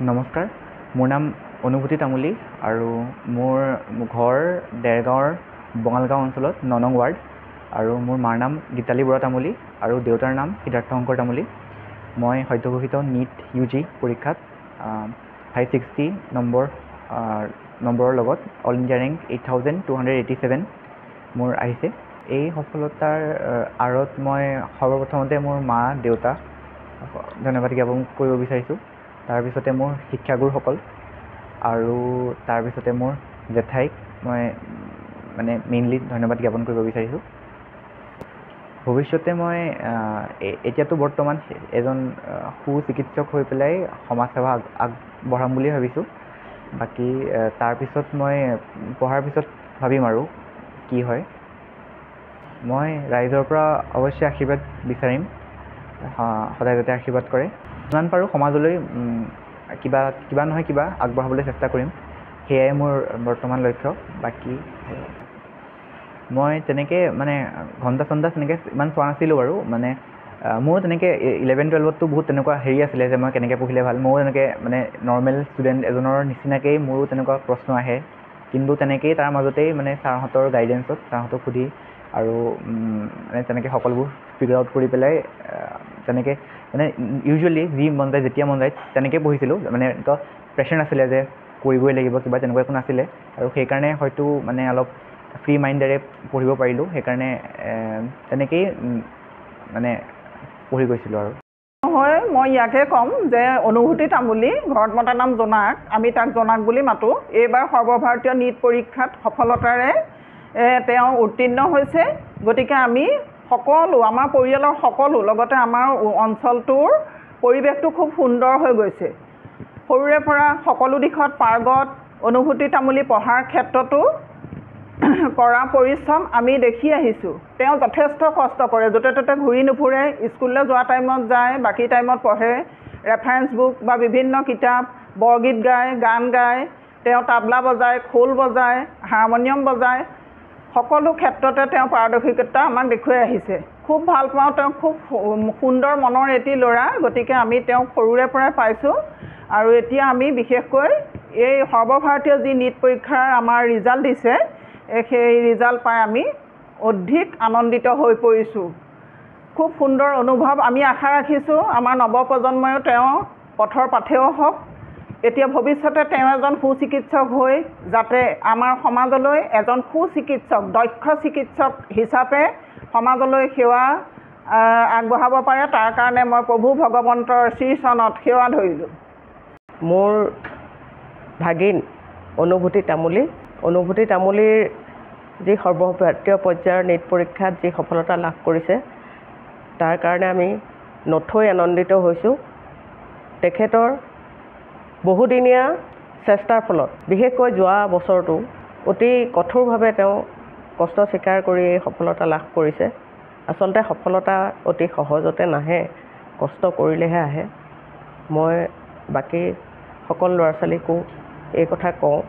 নমস্কাৰ, মোৰ নাম অনুভূতি তামুলী আৰু মোৰ ঘৰ দেৰগাঁৱৰ বঙালগাঁও অঞ্চলত ৯ নং ৱাৰ্ড আৰু মোৰ মাৰ নাম গীতালী বৰা তামুলী আৰু দেউতাৰ নাম সিদ্ধাৰ্থ শংকৰ তামুলী। মই সদ্যঘোষিত NEET UG পৰীক্ষাত 560 নম্বৰৰ লগত অল ইণ্ডিয়া ৰেংক 8287 মোৰ আহিছে। এই সফলতাৰ আঁৰত মই সৰ্বপ্ৰথমতে মোৰ মা দেউতা ধন্যবাদ জ্ঞাপন কৰিব বিচাৰিছোঁ। তাৰপিছতে মোৰ শিক্ষাগুৰুসকল আৰু তাৰপিছতে মোৰ জেঠাইক মই মেইনলি ধন্যবাদ জ্ঞাপন কৰিব বিচাৰিছোঁ। ভৱিষ্যতে মই এতিয়াতো বৰ্তমান এজন সুচিকিৎসক হৈ পেলাই সমাজসেৱা আগবঢ়াম বুলি ভাবিছোঁ। বাকী তাৰপিছত মই পঢ়াৰ পিছত ভাবিম আৰু কি হয়। মই ৰাইজৰ পৰা অৱশ্যে আশীৰ্বাদ বিচাৰিম, সদায় যাতে আশীৰ্বাদ কৰে। যিমান পাৰোঁ সমাজলৈ কিবা নহয় কিবা আগবঢ়াবলৈ চেষ্টা কৰিম, সেয়াই মোৰ বৰ্তমান লক্ষ্য। বাকী মই তেনেকৈ ঘণ্টা চণ্টা তেনেকৈ ইমান চোৱা নাছিলোঁ বাৰু। মোৰ তেনেকৈ 11-12তো বহুত তেনেকুৱা আছিলে যে মই কেনেকৈ পঢ়িলে ভাল। ময়ো তেনেকৈ নৰ্মেল ষ্টুডেণ্ট এজনৰ নিচিনাকেই মোৰো তেনেকুৱা প্ৰশ্ন আহে, কিন্তু তেনেকেই তাৰ মাজতেই ছাৰহঁতৰ গাইডেঞ্চত ছাৰহঁতক সুধি আৰু তেনেকৈ সকলোবোৰ ফিগাৰ আউট কৰি পেলাই তেনেকৈ ইউজুৱেলি যি মন যায় যেতিয়া মন যায় তেনেকৈ পঢ়িছিলোঁ। এনেকুৱা প্ৰেছাৰ নাছিলে যে কৰিবই লাগিব কিবা, তেনেকুৱা একো নাছিলে আৰু সেইকাৰণে হয়তো অলপ ফ্ৰী মাইণ্ডেৰে পঢ়িব পাৰিলোঁ। সেইকাৰণে তেনেকেই পঢ়ি গৈছিলোঁ আৰু। হয়, মই ইয়াকে ক'ম যে অনুভূতি তামুলী, ঘৰত মতা নাম জোনাক, আমি তাক জোনাক বুলি মাতোঁ। এইবাৰ সৰ্বভাৰতীয় NEET পৰীক্ষাত সফলতাৰে তেওঁ উত্তীৰ্ণ হৈছে। গতিকে আমি সকলো, আমাৰ পৰিয়ালৰ সকলো, লগতে আমাৰ অঞ্চলটোৰ পৰিৱেশটো খুব সুন্দৰ হৈ গৈছে। সৰুৰে পৰা সকলো দিশত পাৰ্গত অনুভূতি তামুলী পঢ়াৰ ক্ষেত্ৰতো কৰা পৰিশ্ৰম আমি দেখি আহিছোঁ। তেওঁ যথেষ্ট কষ্ট কৰে, য'তে ত'তে ঘূৰি নুফুৰে, স্কুললৈ যোৱা টাইমত যায়, বাকী টাইমত পঢ়ে, ৰেফাৰেঞ্চ বুক বা বিভিন্ন কিতাপ, বৰগীত গায়, গান গায়, তেওঁ তাবলা বজায়, খোল বজায়, হাৰমনিয়াম বজায়, সকলো ক্ষেত্ৰতে তেওঁ পাৰদৰ্শিতা আমাক দেখুৱাই আহিছে। খুব ভাল পাওঁ তেওঁক, খুব সুন্দৰ মনৰ এটি ল'ৰা। গতিকে আমি তেওঁক সৰুৰে পৰাই পাইছোঁ আৰু এতিয়া আমি বিশেষকৈ এই সৰ্বভাৰতীয় যি NEET পৰীক্ষাৰ আমাৰ ৰিজাল্ট দিছে, সেই ৰিজাল্ট পাই আমি অধিক আনন্দিত হৈ পৰিছোঁ। খুব সুন্দৰ অনুভৱ। আমি আশা ৰাখিছোঁ আমাৰ নৱপ্ৰজন্ময়ো তেওঁ পথৰ পাথেয় হওক। এতিয়া ভৱিষ্যতে তেওঁ এজন সুচিকিৎসক হৈ যাতে আমাৰ সমাজলৈ এজন সুচিকিৎসক, দক্ষ চিকিৎসক হিচাপে সমাজলৈ সেৱা আগবঢ়াব পাৰে, তাৰ কাৰণে মই প্ৰভু ভগৱন্তৰ শ্ৰীচৰণত সেৱা ধৰিলোঁ। মোৰ ভাগিন অনুভূতি তামুলী। অনুভূতি তামুলীৰ যি সৰ্বভাৰতীয় পৰ্যায়ৰ NEET পৰীক্ষাত যি সফলতা লাভ কৰিছে, তাৰ কাৰণে আমি নথৈ আনন্দিত হৈছোঁ। তেখেতৰ বহুদিনীয়া চেষ্টাৰ ফলত, বিশেষকৈ যোৱা বছৰটো অতি কঠোৰভাৱে তেওঁ কষ্ট স্বীকাৰ কৰি এই সফলতা লাভ কৰিছে। আচলতে সফলতা অতি সহজতে নাহে, কষ্ট কৰিলেহে আহে। মই বাকী সকলো ল'ৰা ছোৱালীকো এই কথা কওঁ,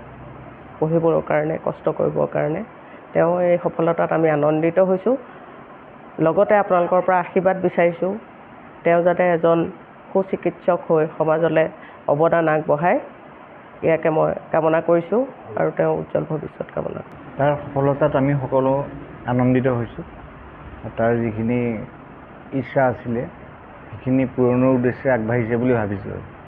পঢ়িবৰ কাৰণে, কষ্ট কৰিবৰ কাৰণে। তেওঁ এই সফলতাত আমি আনন্দিত হৈছোঁ। লগতে আপোনালোকৰ পৰা আশীৰ্বাদ বিচাৰিছোঁ, তেওঁ যাতে এজন সুচিকিৎসক হৈ সমাজলৈ অৱদান আগবঢ়ায়, ইয়াকে মই কামনা কৰিছোঁ আৰু তেওঁ উজ্জ্বল ভৱিষ্যত কামনা কৰিছোঁ। তাৰ সফলতাত আমি সকলো আনন্দিত হৈছোঁ। তাৰ যিখিনি ইচ্ছা আছিলে সেইখিনি পূৰণৰ উদ্দেশ্যে আগবাঢ়িছে বুলি ভাবিছোঁ।